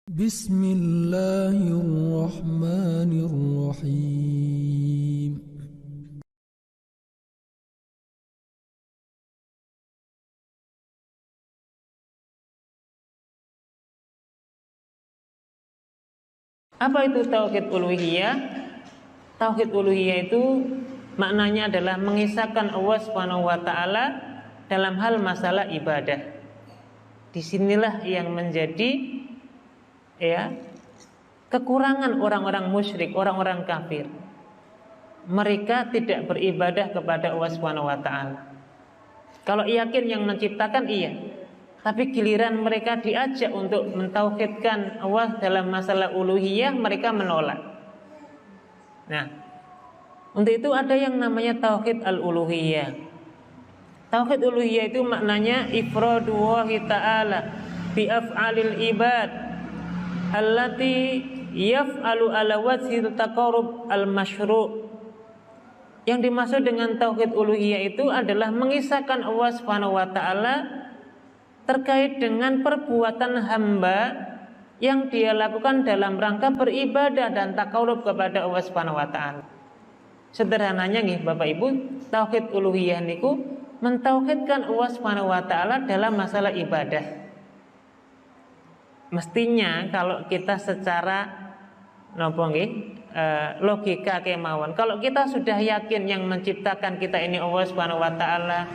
Bismillahirrahmanirrahim. Apa itu tauhid uluhiyah? Tauhid uluhiyah itu maknanya adalah mengisahkan Allah Subhanahu wa taala dalam hal masalah ibadah. Disinilah yang menjadi kekurangan orang-orang musyrik, orang-orang kafir. Mereka tidak beribadah kepada Allah Subhanahu wa taala. Kalau yakin yang menciptakan iya, tapi giliran mereka diajak untuk mentauhidkan Allah dalam masalah uluhiyah, mereka menolak. Nah, untuk itu ada yang namanya tauhid al-uluhiyah. Tauhid uluhiyah itu maknanya ifradullahi ta'ala bi af'alil ibad allati yaf'alu ala wajhil taqarrub al-masyru'. Yang dimaksud dengan tauhid uluhiyah itu adalah mengisahkan Allah Subhanahu wa taala terkait dengan perbuatan hamba yang dia lakukan dalam rangka beribadah dan taqarrub kepada Allah Subhanahu wa taala. Sederhananya nih Bapak Ibu, tauhid uluhiyah niku mentauhidkan Allah Subhanahu wa taala dalam masalah ibadah. Mestinya kalau kita secara logika kemauan, kalau kita sudah yakin yang menciptakan kita ini Allah Subhanahu wa taala,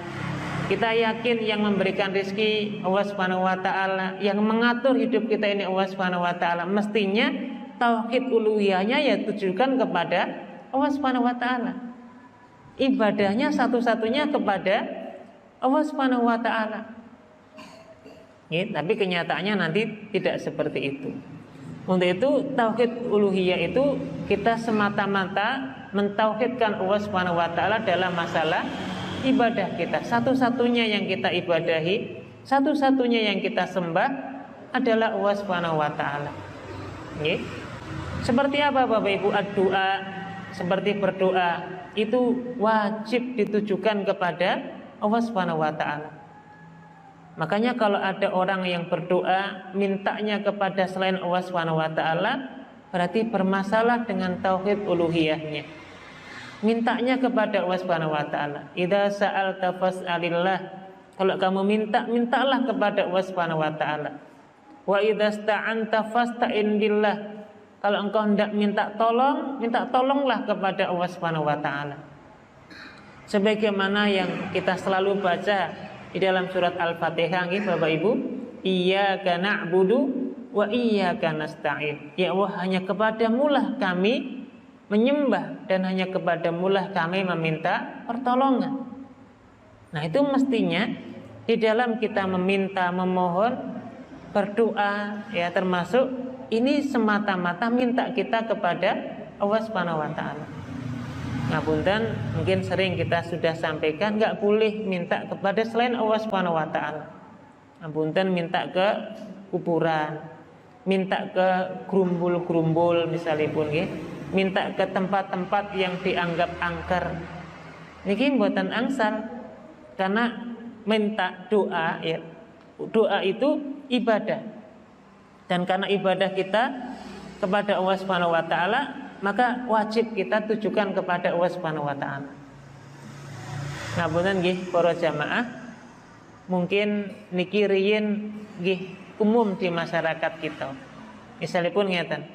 kita yakin yang memberikan rezeki Allah Subhanahu wa taala, yang mengatur hidup kita ini Allah Subhanahu wa taala, mestinya tauhid uluhiyahnya ya tujukan kepada Allah Subhanahu wa taala. Ibadahnya satu-satunya kepada Allah Subhanahu wa taala. Tapi kenyataannya nanti tidak seperti itu. Untuk itu tauhid uluhiyah itu kita semata-mata mentauhidkan Allah Subhanahu wa taala dalam masalah ibadah kita. Satu-satunya yang kita ibadahi, satu-satunya yang kita sembah adalah Allah Subhanahu wa taala. Seperti apa Bapak Ibu? Doa, seperti berdoa itu wajib ditujukan kepada Allah Subhanahu wa taala. Makanya kalau ada orang yang berdoa mintanya kepada selain Allah Subhanahu wa taala, berarti bermasalah dengan tauhid uluhiyahnya. Mintanya kepada Allah Subhanahu wa taala. Idza sa'alta fas'alillah. Kalau kamu minta, mintalah kepada Allah Subhanahu wa taala. Wa idza sta'anta fasta'in billah. Kalau engkau hendak minta tolonglah kepada Allah Subhanahu wa taala. Sebagaimana yang kita selalu baca di dalam surat Al-Fatihah nggih Bapak Ibu, iyyaka na'budu wa iyyaka nasta'in. Ya Allah, hanya kepadamu-lah kami menyembah dan hanya kepadamu-lah kami meminta pertolongan. Nah, itu mestinya di dalam kita meminta, memohon, berdoa ya termasuk ini semata-mata minta kita kepada Allah Subhanahu wa taala. Ngapunten, mungkin sering kita sudah sampaikan enggak boleh minta kepada selain Allah Subhanahu wa taala. Ngapunten, minta ke kuburan, minta ke grumbul-grumbul misalipun nggih, minta ke tempat-tempat yang dianggap angker. Niki mboten angsal karena minta doa ya. Doa itu ibadah. Dan karena ibadah kita kepada Allah Subhanahu wa taala, maka wajib kita tujukan kepada Allah Subhanahu wa taala. Ngapunten nggih para jamaah, mungkin niki riyin nggih umum di masyarakat kita. Misalipun ngeten.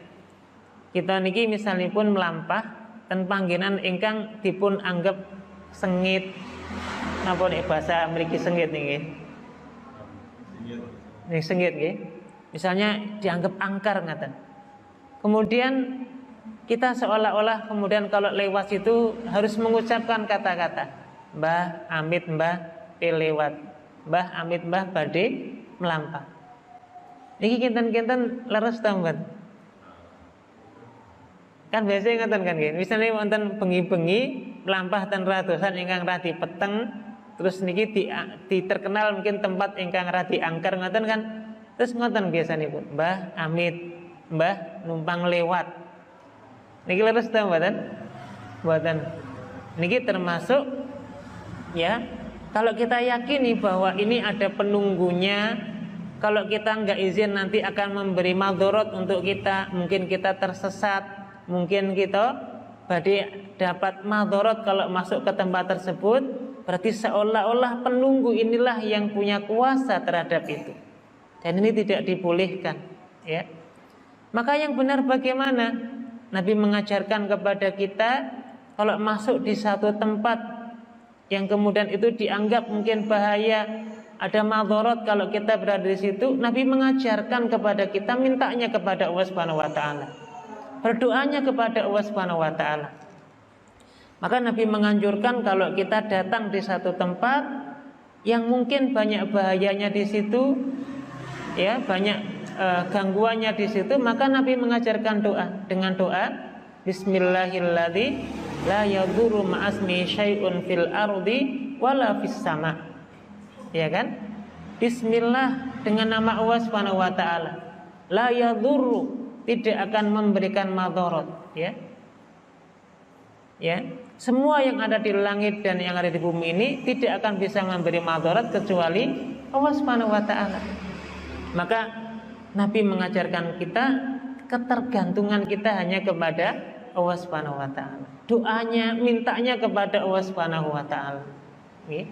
Kita niki misalipun melampah ten panggenan ingkang dipun anggap sengit. Napa nek bahasa mriki sengit niki? Nek sengit nggih. Misalnya dianggap angker ngaten. Kemudian kita seolah-olah kemudian kalau lewat itu harus mengucapkan kata-kata Mbah amit mbah lewat, Mbah amit mbah badhe melampah. Niki kinten-kinten leres ta mboten? Kan biasanya ngoten kan nggih. Misale wonten bengi-bengi melampah ten radosan ingkang radi peteng, terus niki terkenal mungkin tempat ingkang radi angker ngoten kan. Terus ngoten biasanipun, Mbah amit, Mbah numpang lewat. Niki leres ta mboten? Mboten. Niki termasuk ya, kalau kita yakini bahwa ini ada penunggunya, kalau kita nggak izin nanti akan memberi madorot untuk kita, mungkin kita tersesat, mungkin kita dapat madorot kalau masuk ke tempat tersebut, berarti seolah-olah penunggu inilah yang punya kuasa terhadap itu, dan ini tidak dibolehkan, ya. Maka yang benar bagaimana? Nabi mengajarkan kepada kita kalau masuk di satu tempat yang kemudian itu dianggap mungkin bahaya, ada madorot kalau kita berada di situ, Nabi mengajarkan kepada kita mintanya kepada Allah Subhanahu wa taala. Berdoanya kepada Allah Subhanahu wa taala. Maka Nabi menganjurkan kalau kita datang di satu tempat yang mungkin banyak bahayanya di situ, ya, banyak gangguannya di situ, maka Nabi mengajarkan doa dengan doa Bismillahilladzi la yadurru ma'asmi syai'un fil ardi wala fis sama'. Ya kan? Bismillah, dengan nama Allah Subhanahu wa taala. La yadurru, tidak akan memberikan madharat, ya. Ya, semua yang ada di langit dan yang ada di bumi ini tidak akan bisa memberi madharat kecuali Allah Subhanahu wa taala. Maka Nabi mengajarkan kita ketergantungan kita hanya kepada Allah Subhanahu wa taala. Doanya, mintanya kepada Allah Subhanahu wa taala. Nggih.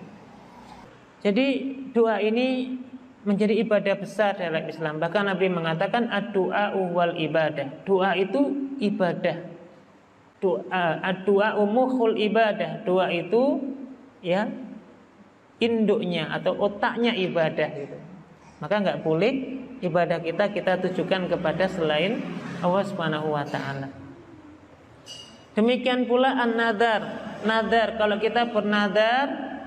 Jadi doa ini menjadi ibadah besar dalam Islam. Bahkan Nabi mengatakan ad-du'a wal ibadah. Doa itu ibadah. Doa mukhul ibadah. Doa itu, ya, induknya atau otaknya ibadah gitu. Maka enggak boleh ibadah kita tujukan kepada selain Allah Subhanahu wa taala. Demikian pula an-nadar. Nadar, kalau kita bernadar,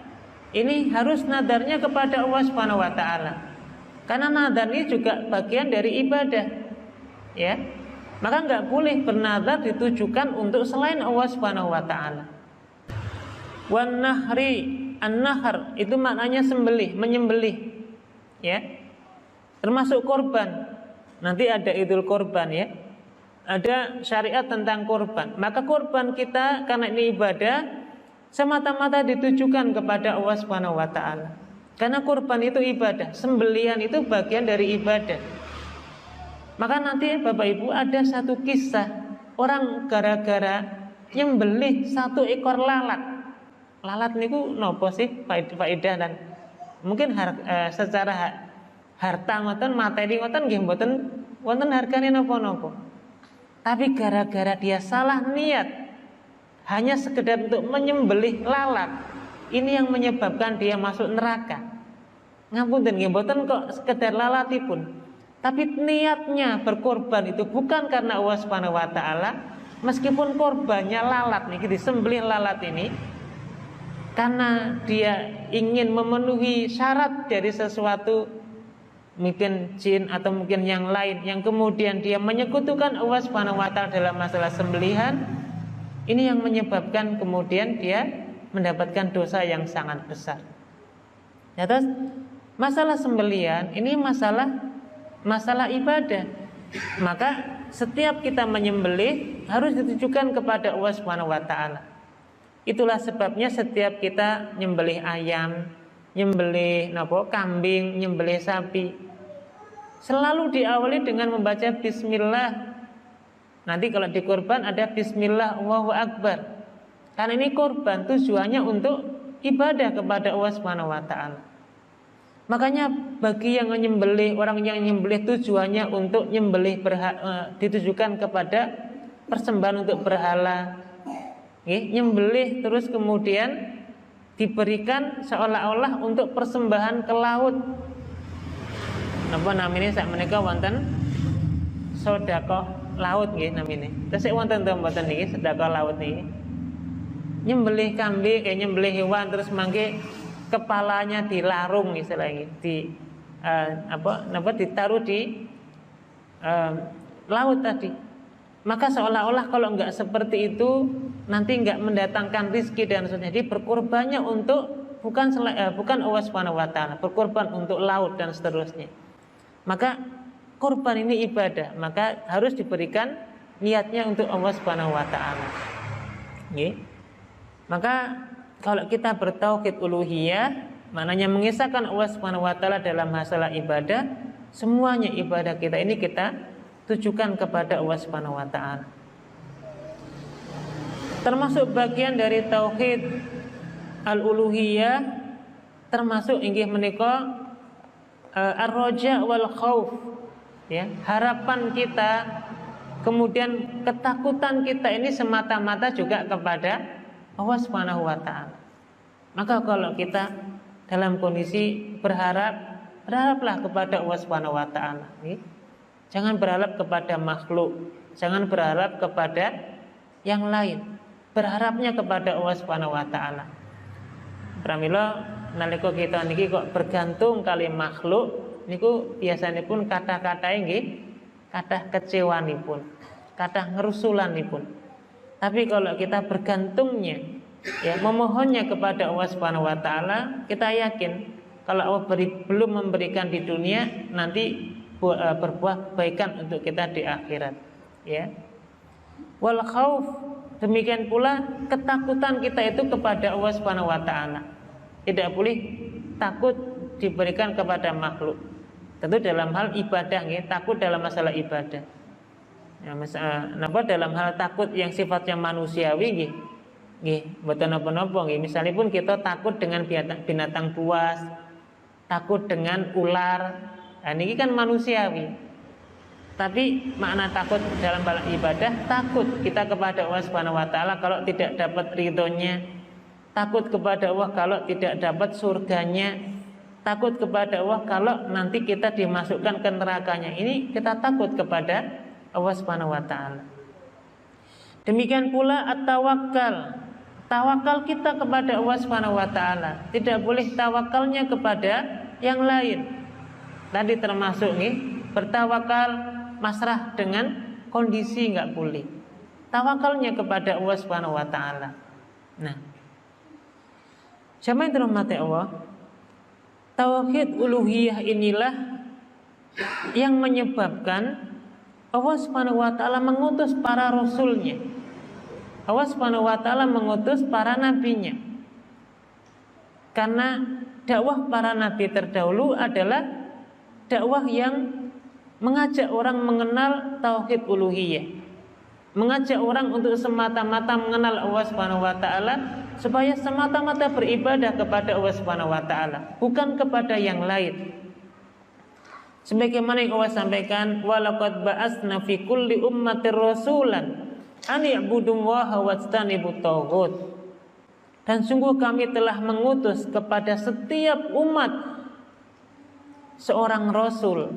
ini harus nadarnya kepada Allah Subhanahu wa taala. Karena nadar ini juga bagian dari ibadah. Ya. Maka enggak boleh bernadar ditujukan untuk selain Allah Subhanahu wa taala. Wan nahri, an-nahr itu maknanya sembelih, menyembelih. Ya. Termasuk korban. Nanti ada Idul Korban, ya. Ada syariat tentang korban. Maka korban kita karena ini ibadah semata-mata ditujukan kepada Allah Subhanahu wa taala. Karena kurban itu ibadah, sembelihan itu bagian dari ibadah. Maka nanti Bapak Ibu ada satu kisah orang gara-gara nyembelih satu ekor lalat. Lalat niku nopo sih faedah dan mungkin secara harta ngoten, materi ngoten nggih mboten wonten hargane napa-napa. Tapi gara-gara dia salah niat, hanya sekedar untuk menyembelih lalat, ini yang menyebabkan dia masuk neraka. Ngapunten nggih mboten kok sekedar lalatipun, tapi niatnya berkorban itu bukan karena Allah Subhanahu wa taala, meskipun korbannya lalat nih, disembelih lalat ini karena dia ingin memenuhi syarat dari sesuatu, mungkin jin atau mungkin yang lain, yang kemudian dia menyekutukan Allah Subhanahu wa taala dalam masalah sembelihan. Ini yang menyebabkan kemudian dia mendapatkan dosa yang sangat besar. Ya, terus masalah sembelihan ini masalah ibadah. Maka setiap kita menyembelih harus ditujukan kepada Allah Subhanahu wa taala. Itulah sebabnya setiap kita nyembelih ayam, nyembelih kambing, nyembelih sapi, selalu diawali dengan membaca bismillah. Nanti kalau di kurban ada bismillah Allahu akbar. Karena ini kurban tujuannya untuk ibadah kepada Allah Subhanahu wa taala. Makanya bagi yang menyembelih, orang yang menyembelih tujuannya untuk nyembelih ditujukan kepada persembahan untuk berhala. Nyembelih terus kemudian diberikan seolah-olah untuk persembahan ke laut. Napa namanya sak menika wonten sedekah laut nggih namine. Tesih wonten to mboten niki sedekah laut niki. Nyembelih kambing, nyembelih hewan terus mangke kepalanya dilarung istilahnya, ditaruh di laut tadi. Maka seolah-olah kalau enggak seperti itu nanti enggak mendatangkan rizki dan seterusnya. Jadi berkorbannya untuk bukan Allah Subhanahu wa taala, berkorban untuk laut dan seterusnya. Maka korban ini ibadah, maka harus diberikan niatnya untuk Allah Subhanahu wa taala. Maka kalau kita bertauhid uluhiyah, maknanya mengisahkan Allah Subhanahu wa taala dalam masalah ibadah, Semuanya ibadah kita ini kita tujukan kepada Allah Subhanahu wa taala. Termasuk bagian dari tauhid al-uluhiyah, termasuk inggih menika ar-raja wal khauf, ya, harapan kita, kemudian ketakutan kita ini semata-mata juga kepada Allah Subhanahu wa taala. Maka kalau kita dalam kondisi berharaplah kepada Allah Subhanahu wa taala. Jangan berharap kepada makhluk, jangan berharap kepada yang lain. Berharapnya kepada Allah Subhanahu wa taala. Pramila nalika kita niki kok bergantung kali makhluk niku biasanipun kata-kata nggih kathah kecewanipun, kathah ngerusulanipun. Tapi kalau kita bergantungnya, ya, memohonnya kepada Allah Subhanahu wa taala, kita yakin kalau Allah belum memberikan di dunia, nanti berbuah kebaikan untuk kita di akhirat, ya. Wal khauf, demikian pula ketakutan kita itu kepada Allah Subhanahu wa taala. Tidak boleh takut diberikan kepada makhluk. Tentu dalam hal ibadah, ya, takut dalam masalah ibadah. Ya, dalam hal takut yang sifatnya manusiawi, nggih, mboten napa-napa nggih. Misalipun kita takut dengan binatang buas, takut dengan ular, nah, ini kan manusiawi. Tapi makna takut dalam hal ibadah, takut kita kepada Allah Subhanahu wa taala kalau tidak dapat ridhonya, takut kepada Allah kalau tidak dapat surganya, takut kepada Allah kalau nanti kita dimasukkan ke nerakanya. Ini kita takut kepada Allah Subhanahu wa taala. Demikian pula at-tawakkal. Tawakal kita kepada Allah Subhanahu wa taala. Tidak boleh tawakalnya kepada yang lain. Tadi termasuk nih bertawakal masrah dengan kondisi enggak boleh. Tawakalnya kepada Allah Subhanahu wa taala. Nah, jamaah yang dirahmati Allah, tauhid uluhiyah inilah yang menyebabkan Allah Subhanahu wa taala mengutus para rasulnya. Allah Subhanahu wa taala mengutus para nabinya. Karena dakwah para nabi terdahulu adalah dakwah yang mengajak orang mengenal tauhid uluhiyah, mengajak orang untuk semata-mata mengenal Allah Subhanahu wa taala, supaya semata-mata beribadah kepada Allah Subhanahu wa taala, bukan kepada yang lain. Sebagaimana yang Allah sampaikan, walaqad ba'atsna fi kulli ummatir rasulan an i'budullaha wajtanibut taghut. Dan sungguh kami telah mengutus kepada setiap umat seorang rasul.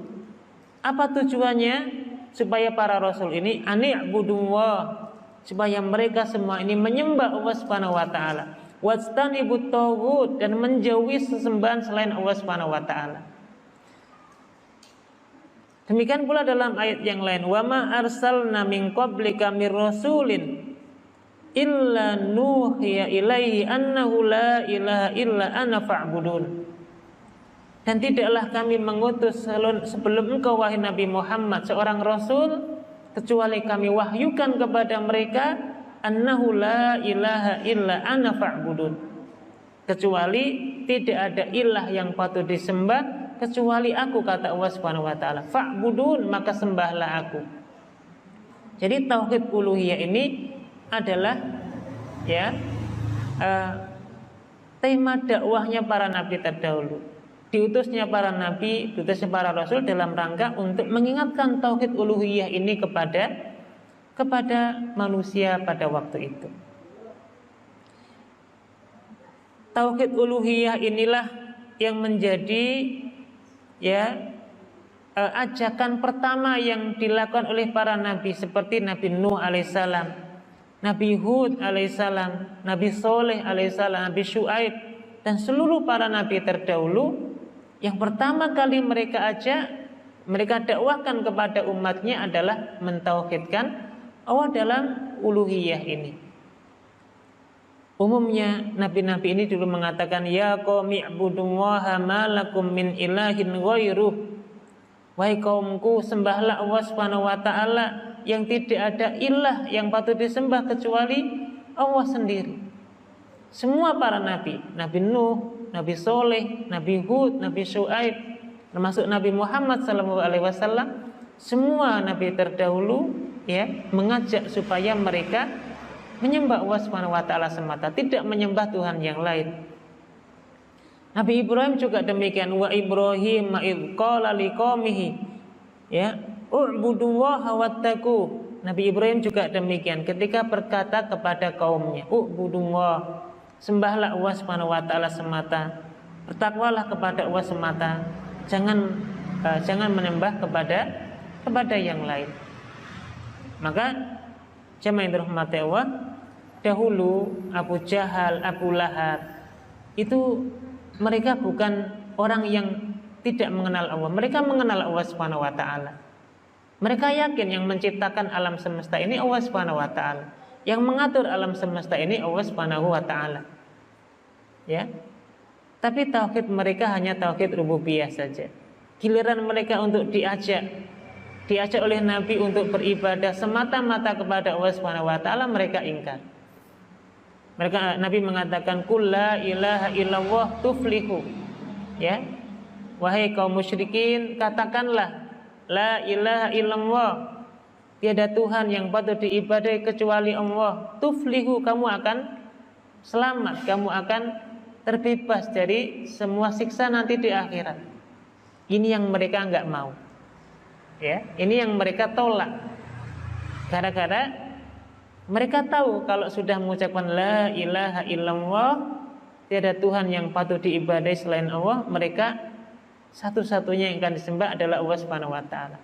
Apa tujuannya? Supaya para rasul ini an i'budullah, supaya mereka semua ini menyembah Allah Subhanahu wa taala, wajtanibut taghut, dan menjauhi sesembahan selain Allah Subhanahu wa taala. Demikian pula dalam ayat yang lain, wa ma arsalna min qablika mir rasulin illa nuhiya ilaihi annahu la ilaha illa ana fa'budun. Dan tidaklah kami mengutus sebelum engkau wahai Nabi Muhammad seorang rasul, kecuali kami wahyukan kepada mereka annahu la ilaha illa ana fa'budun, kecuali tidak ada ilah yang patut disembah kecuali aku, kata Allah Subhanahu wa taala. Fa'budun, maka sembahlah aku. Jadi tauhid uluhiyah ini adalah, ya, tema dakwahnya para nabi terdahulu. Diutusnya para nabi, diutusnya para rasul dalam rangka untuk mengingatkan tauhid uluhiyah ini kepada manusia pada waktu itu. Tauhid uluhiyah inilah yang menjadi, ya, ajakan pertama yang dilakukan oleh para nabi, seperti Nabi Nuh alaihissalam, Nabi Hud alaihissalam, Nabi Soleh alaihissalam, Nabi Syuaib, dan seluruh para nabi terdahulu. Yang pertama kali mereka dakwahkan kepada umatnya adalah mentauhidkan Allah dalam uluhiyah ini. Umumnya nabi-nabi ini dulu mengatakan, ya qaumi ibudullaha ma lakum min ilahin ghairuh. Wahai kaumku, sembahlah Allah Subhanahu wa taala yang tidak ada ilah yang patut disembah kecuali Allah sendiri. Semua para nabi, Nabi Nuh, Nabi Soleh, Nabi Hud, Nabi Syuaib, termasuk Nabi Muhammad SAW, semua nabi terdahulu ya mengajak supaya mereka menyembah Allah Subhanahu wa taala semata, tidak menyembah Tuhan yang lain. Nabi Ibrahim juga demikian, wa Ibrahim id qala liqaumihi ya u'budullaha wattaqu. Nabi Ibrahim juga demikian ketika berkata kepada kaumnya, u'budullah, sembahlah Allah Subhanahu wa taala semata, bertakwalah kepada Allah semata, jangan menyembah kepada yang lain. Maka jemaah yang dirahmati Allah, dahulu Abu Jahal, Abu Lahab itu mereka bukan orang yang tidak mengenal Allah. Mereka mengenal Allah Subhanahu wa taala. Mereka yakin yang menciptakan alam semesta ini Allah Subhanahu wa taala. Yang mengatur alam semesta ini Allah Subhanahu wa taala. Ya. Tapi tauhid mereka hanya tauhid rububiyah saja. Giliran mereka untuk diajak oleh Nabi untuk beribadah semata-mata kepada Allah Subhanahu wa taala, mereka ingkar. Nabi mengatakan qul la ilaha illallah tuflihu. Ya. Wahai kaum musyrikin, katakanlah la ilaha illallah, tiada Tuhan yang patut diibadai kecuali Allah. Tuflihu, kamu akan selamat, kamu akan terbebas dari semua siksa nanti di akhirat. Ini yang mereka enggak mau. Ya, ini yang mereka tolak. Gara-gara mereka tahu kalau sudah mengucapkan la ilaha illallah, tiada Tuhan yang patut diibadai selain Allah, mereka satu-satunya yang akan disembah adalah Allah Subhanahu wa taala.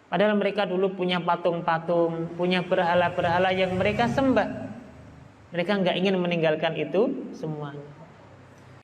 Padahal mereka dulu punya patung-patung, punya berhala-berhala yang mereka sembah. Mereka enggak ingin meninggalkan itu semuanya.